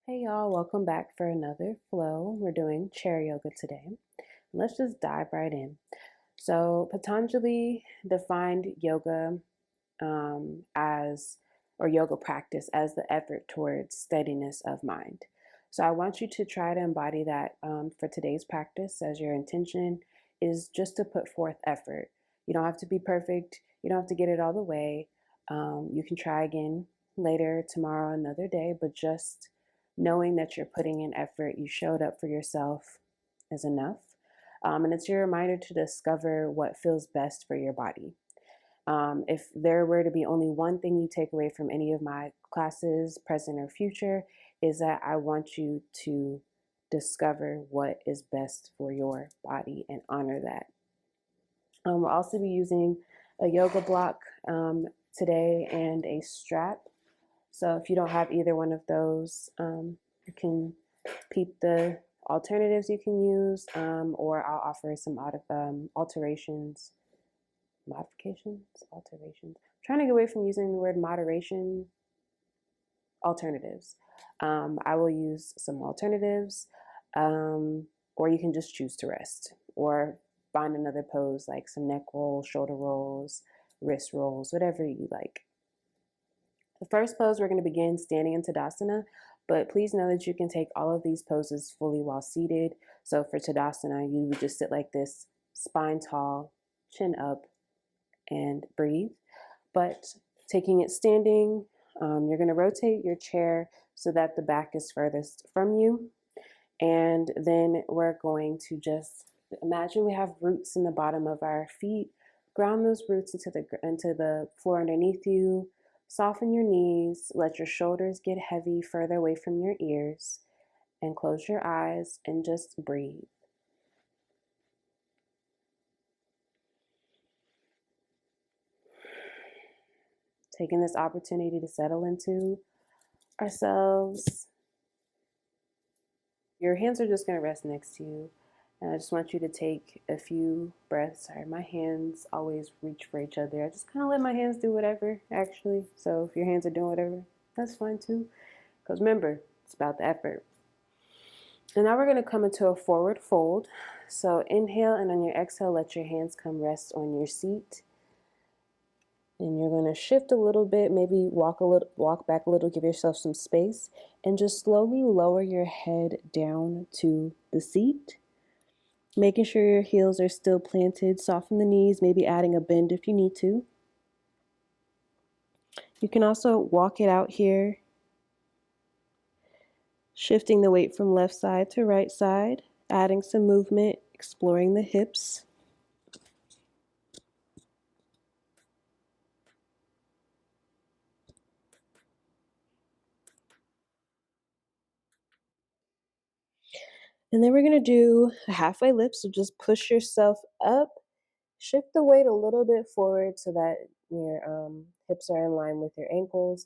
Hey y'all, welcome back for another flow. We're doing chair yoga today. Let's just dive right in. So, Patanjali defined yoga as, or yoga practice as the effort towards steadiness of mind. So, I want you to try to embody that for today's practice, as your intention is just to put forth effort. You don't have to be perfect, you don't have to get it all the way. You can try again later, tomorrow, another day, but just knowing that you're putting in effort, you showed up for yourself is enough. And it's your reminder to discover what feels best for your body. If there were to be only one thing you take away from any of my classes, present or future, is that I want you to discover what is best for your body and honor that. We'll also be using a yoga block today and a strap. So if you don't have either one of those, you can peep the alternatives you can use, or I'll offer some alterations, modifications, alterations. I'm trying to get away from using the word moderation, alternatives. I will use some alternatives, or you can just choose to rest or find another pose like some neck rolls, shoulder rolls, wrist rolls, whatever you like. The first pose, we're going to begin standing in Tadasana, but please know that you can take all of these poses fully while seated. So for Tadasana, you would just sit like this, spine tall, chin up, and breathe. But taking it standing, you're going to rotate your chair so that the back is furthest from you. And then we're going to just imagine we have roots in the bottom of our feet. Ground those roots into the floor underneath you. Soften your knees, let your shoulders get heavy further away from your ears, and close your eyes and just breathe. Taking this opportunity to settle into ourselves. Your hands are just going to rest next to you. And I just want you to take a few breaths. Sorry, my hands always reach for each other. I just kind of let my hands do whatever, actually. So if your hands are doing whatever, that's fine too. Because remember, it's about the effort. And now we're going to come into a forward fold. So inhale, and on your exhale, let your hands come rest on your seat. And you're going to shift a little bit, maybe walk back a little, give yourself some space, and just slowly lower your head down to the seat. Making sure your heels are still planted. Soften the knees, maybe adding a bend if you need to. You can also walk it out here, shifting the weight from left side to right side, adding some movement, exploring the hips. And then we're going to do a halfway lift, so just push yourself up. Shift the weight a little bit forward so that your hips are in line with your ankles.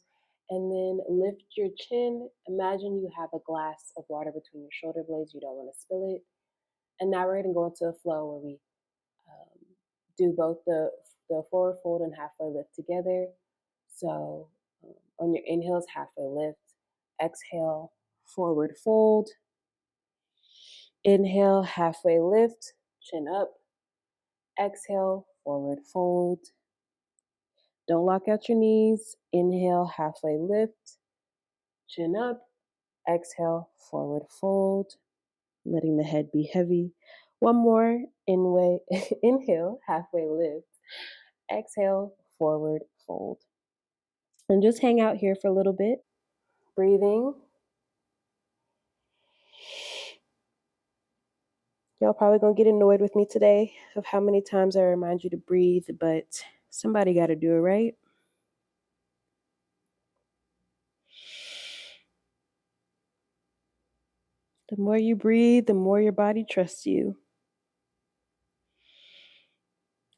And then lift your chin. Imagine you have a glass of water between your shoulder blades. You don't want to spill it. And now we're going to go into a flow where we do both the forward fold and halfway lift together. So on your inhales, halfway lift. Exhale, forward fold. Inhale, halfway lift, chin up. Exhale, forward fold. Don't lock out your knees. Inhale, halfway lift, chin up. Exhale, forward fold, letting the head be heavy. One more, inhale, halfway lift. Exhale, forward fold. And just hang out here for a little bit. Breathing. Y'all probably gonna get annoyed with me today of how many times I remind you to breathe, but somebody gotta do it, right? The more you breathe, the more your body trusts you.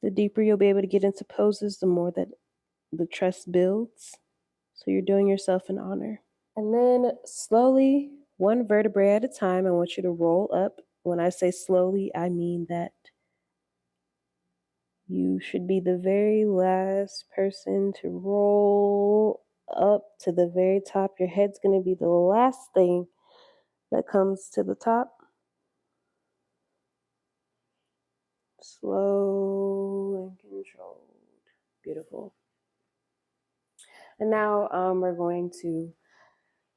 The deeper you'll be able to get into poses, the more that the trust builds. So you're doing yourself an honor. And then slowly, one vertebrae at a time, I want you to roll up. When I say slowly, I mean that you should be the very last person to roll up to the very top. Your head's going to be the last thing that comes to the top. Slow and controlled. Beautiful. And now we're going to,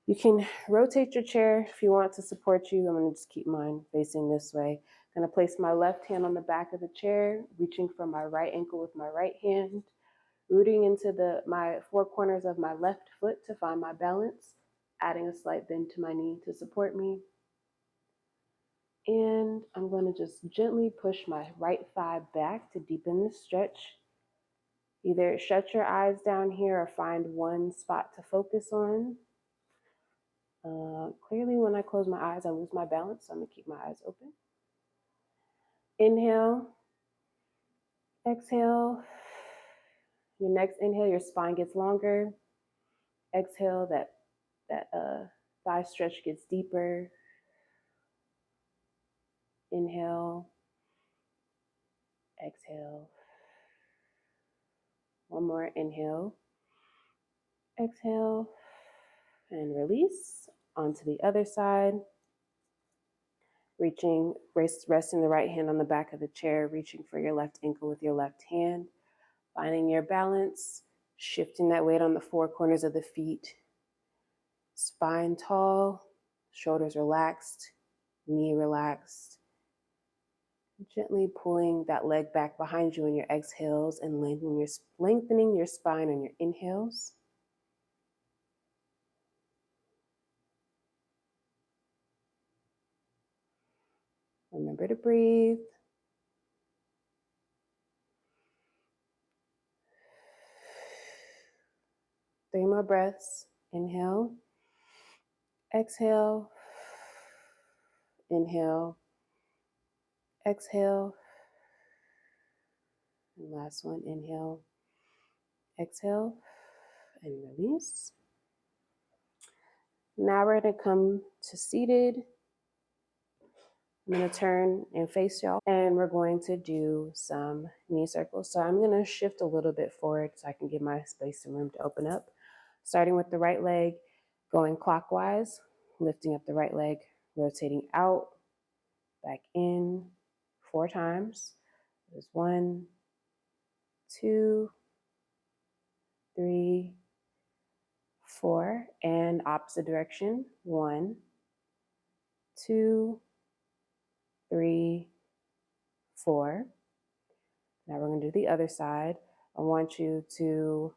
you can rotate your chair if you want to support you. I'm going to just keep mine facing this way. I'm going to place my left hand on the back of the chair, reaching for my right ankle with my right hand, rooting into my four corners of my left foot to find my balance, adding a slight bend to my knee to support me. And I'm going to just gently push my right thigh back to deepen the stretch. Either shut your eyes down here or find one spot to focus on. Clearly, when I close my eyes, I lose my balance, so I'm going to keep my eyes open. Inhale, exhale. Your next inhale, your spine gets longer. Exhale, that thigh stretch gets deeper. Inhale, exhale. One more inhale, exhale, and release. Onto the other side. Resting the right hand on the back of the chair, reaching for your left ankle with your left hand. Finding your balance, shifting that weight on the four corners of the feet. Spine tall, shoulders relaxed, knee relaxed. Gently pulling that leg back behind you in your exhales and lengthening your spine on your inhales. Remember to breathe. 3 more breaths. Inhale, exhale, inhale, exhale, and last one, inhale, exhale, and release. Now we're going to come to seated. I'm going to turn and face y'all, and we're going to do some knee circles. So I'm going to shift a little bit forward so I can give my space and room to open up. Starting with the right leg, going clockwise, lifting up the right leg, rotating out, back in 4 times. There's 1, 2, 3, 4, and opposite direction. 1, 2, 3, 4. Now we're going to do the other side. I want you to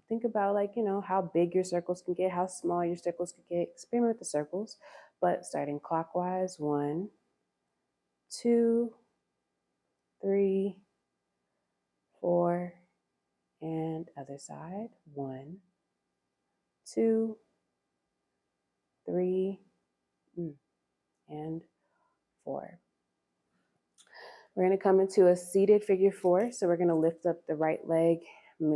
think about, how big your circles can get, how small your circles can get. Experiment with the circles, but starting clockwise. 1, 2, 3, 4, and other side. 1, 2, 3, and 4. We're going to come into a seated figure 4. So we're going to lift up the right leg,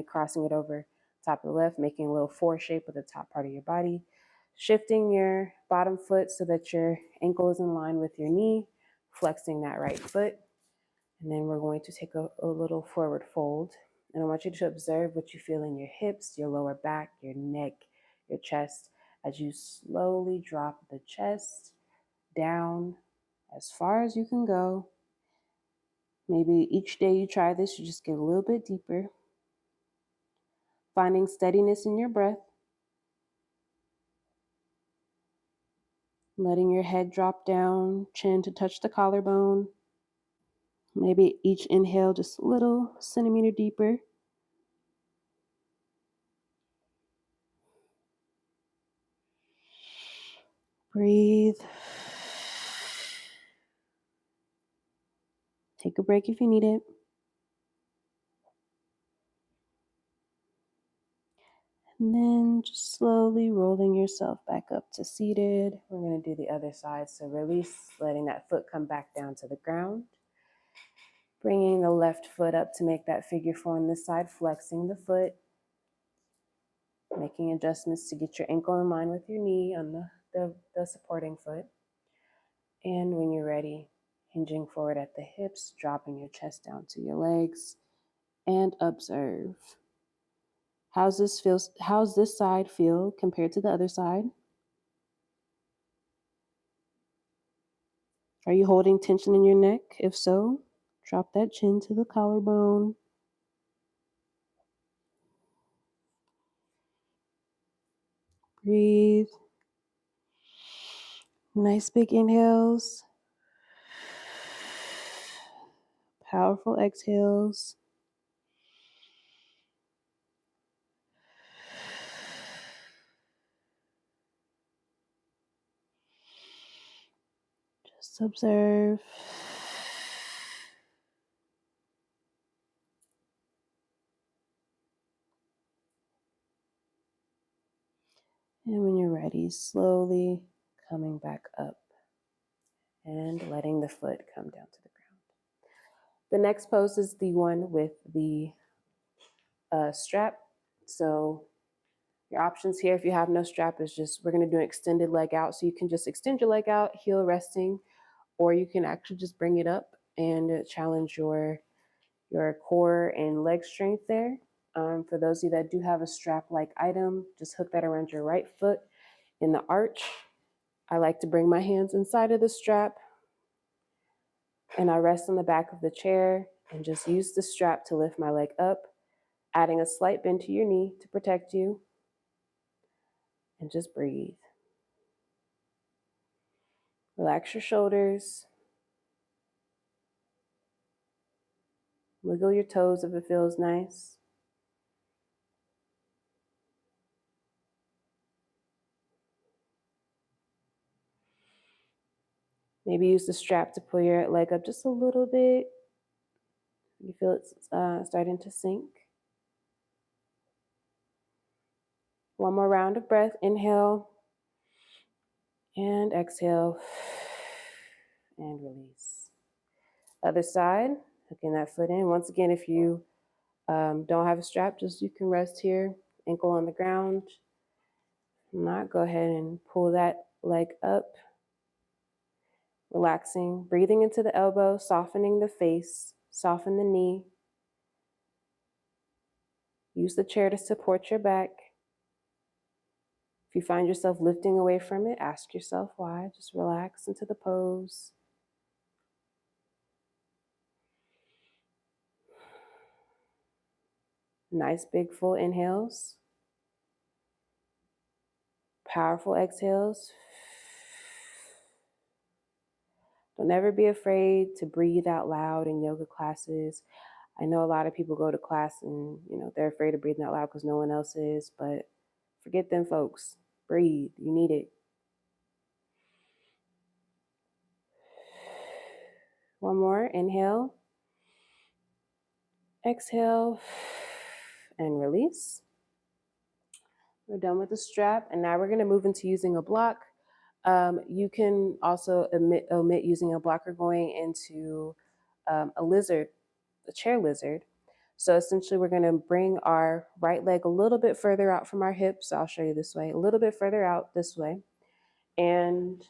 crossing it over top of the left, making a little 4 shape with the top part of your body. Shifting your bottom foot so that your ankle is in line with your knee, flexing that right foot. And then we're going to take a little forward fold. And I want you to observe what you feel in your hips, your lower back, your neck, your chest, as you slowly drop the chest down as far as you can go. Maybe each day you try this, you just get a little bit deeper. Finding steadiness in your breath. Letting your head drop down, chin to touch the collarbone. Maybe each inhale just a little centimeter deeper. Breathe. Take a break if you need it. And then just slowly rolling yourself back up to seated. We're going to do the other side. So release, letting that foot come back down to the ground. Bringing the left foot up to make that figure 4 on this side, flexing the foot. Making adjustments to get your ankle in line with your knee on the supporting foot. And when you're ready, hinging forward at the hips, dropping your chest down to your legs, and observe. How's this side feel compared to the other side? Are you holding tension in your neck? If so, drop that chin to the collarbone. Breathe. Nice big inhales. Powerful exhales. Just observe. And when you're ready, slowly coming back up and letting the foot come down to the ground. The next pose is the one with the strap. So your options here, if you have no strap, is just we're going to do an extended leg out. So you can just extend your leg out, heel resting, or you can actually just bring it up and challenge your core and leg strength there. For those of you that do have a strap-like item, just hook that around your right foot in the arch. I like to bring my hands inside of the strap and I rest on the back of the chair and just use the strap to lift my leg up, adding a slight bend to your knee to protect you, and just breathe. Relax your shoulders. Wiggle your toes if it feels nice. Maybe use the strap to pull your leg up just a little bit. You feel it's starting to sink. One more round of breath. Inhale and exhale and release. Other side, hooking that foot in. Once again, if you don't have a strap, just you can rest here, ankle on the ground. If not, go ahead and pull that leg up. Relaxing, breathing into the elbow, softening the face, soften the knee. Use the chair to support your back. If you find yourself lifting away from it, ask yourself why. Just relax into the pose. Nice big full inhales. Powerful exhales. Don't ever be afraid to breathe out loud in yoga classes. I know a lot of people go to class and they're afraid of breathing out loud because no one else is, but forget them folks. Breathe. You need it. One more. Inhale. Exhale. And release. We're done with the strap, and now we're going to move into using a block. You can also omit using a blocker going into a chair lizard. So essentially, we're going to bring our right leg a little bit further out from our hips. So I'll show you this way, a little bit further out this way. And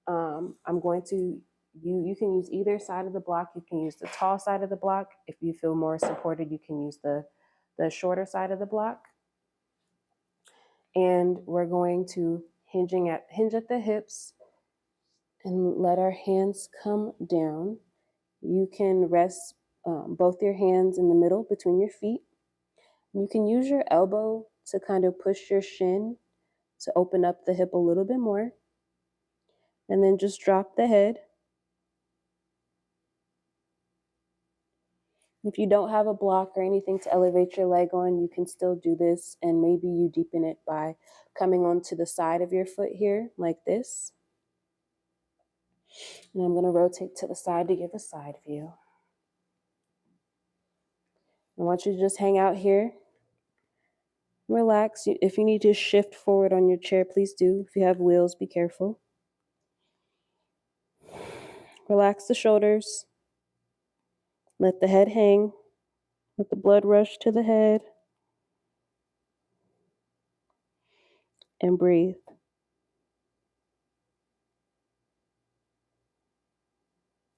I'm going to, you can use either side of the block. You can use the tall side of the block. If you feel more supported, you can use the shorter side of the block. And we're going to hinge at the hips and let our hands come down. You can rest both your hands in the middle between your feet. You can use your elbow to kind of push your shin to open up the hip a little bit more. And then just drop the head. If you don't have a block or anything to elevate your leg on, you can still do this, and maybe you deepen it by coming onto the side of your foot here like this. And I'm going to rotate to the side to give a side view. I want you to just hang out here. Relax. If you need to shift forward on your chair, please do. If you have wheels, be careful. Relax the shoulders. Let the head hang. Let the blood rush to the head. And breathe.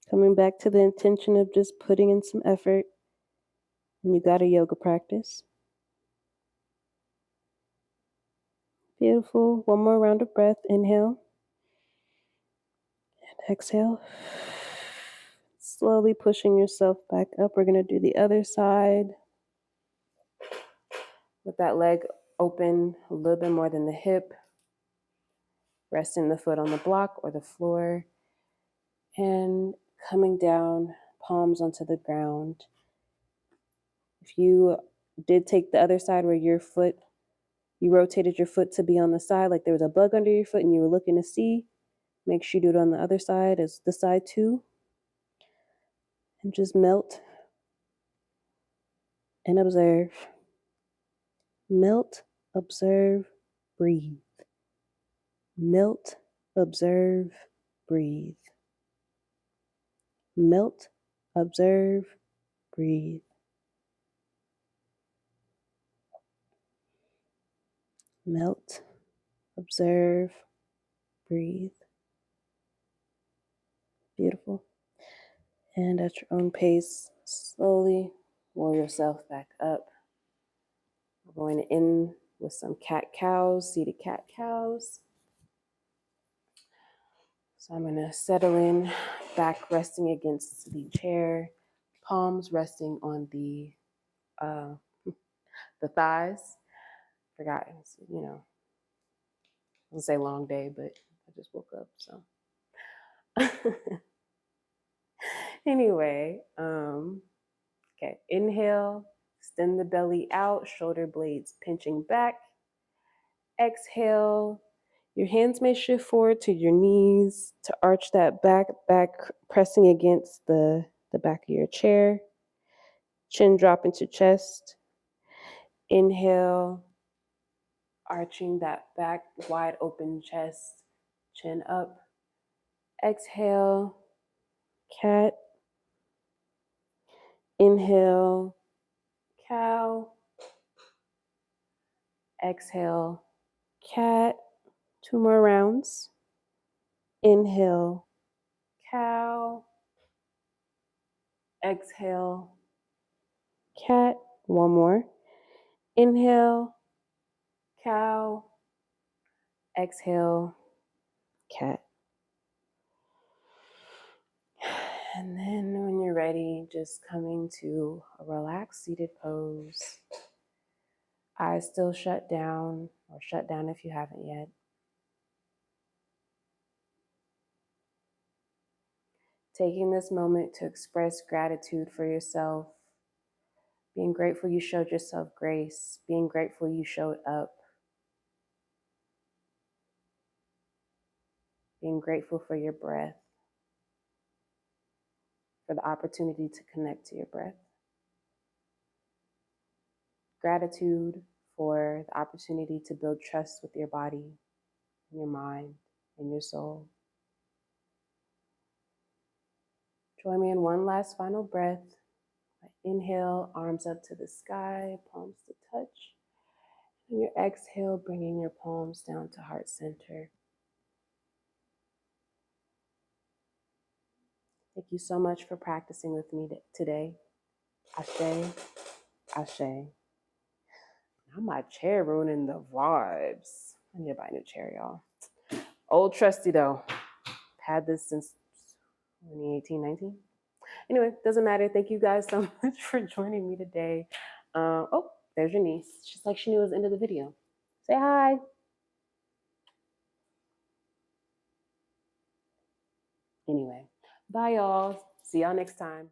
Coming back to the intention of just putting in some effort. And you got a yoga practice. Beautiful. One more round of breath. Inhale. Exhale. Slowly pushing yourself back up. We're going to do the other side with that leg open a little bit more than the hip. Resting the foot on the block or the floor. And coming down, palms onto the ground. If you did take the other side where you rotated your foot to be on the side, like there was a bug under your foot and you were looking to see, make sure you do it on the other side as the side too. And just melt and observe. Melt, observe, breathe. Melt, observe, breathe. Melt, observe, breathe. Melt, observe, breathe. Beautiful. And at your own pace, slowly roll yourself back up. We're going to end with some cat-cows, seated cat-cows. So I'm going to settle in, back resting against the chair, palms resting on the thighs. Forgot, I was gonna say long day, but I just woke up, so. Anyway, okay, inhale, extend the belly out, shoulder blades pinching back. Exhale, your hands may shift forward to your knees to arch that back pressing against the back of your chair. Chin drop into chest. Inhale, arching that back, wide open chest, chin up. Exhale, cat. Inhale, cow. Exhale, cat. 2 more rounds. Inhale, cow. Exhale, cat. 1 more. Inhale, cow. Exhale, cat. And then when you're ready, just coming to a relaxed seated pose. Eyes still shut down, or shut down if you haven't yet. Taking this moment to express gratitude for yourself. Being grateful you showed yourself grace. Being grateful you showed up. Being grateful for your breath. For the opportunity to connect to your breath. Gratitude for the opportunity to build trust with your body, and your mind, and your soul. Join me in one last final breath. Inhale, arms up to the sky, palms to touch. And your exhale, bringing your palms down to heart center. Thank you so much for practicing with me today. Ashe, ashe. Now my chair ruining the vibes. I need to buy a new chair, y'all. Old trusty though. Had this since 2018, 19. Anyway, doesn't matter. Thank you guys so much for joining me today. Oh, there's your niece. Just like she knew it was the end of the video. Say hi. Anyway, bye y'all. See y'all next time.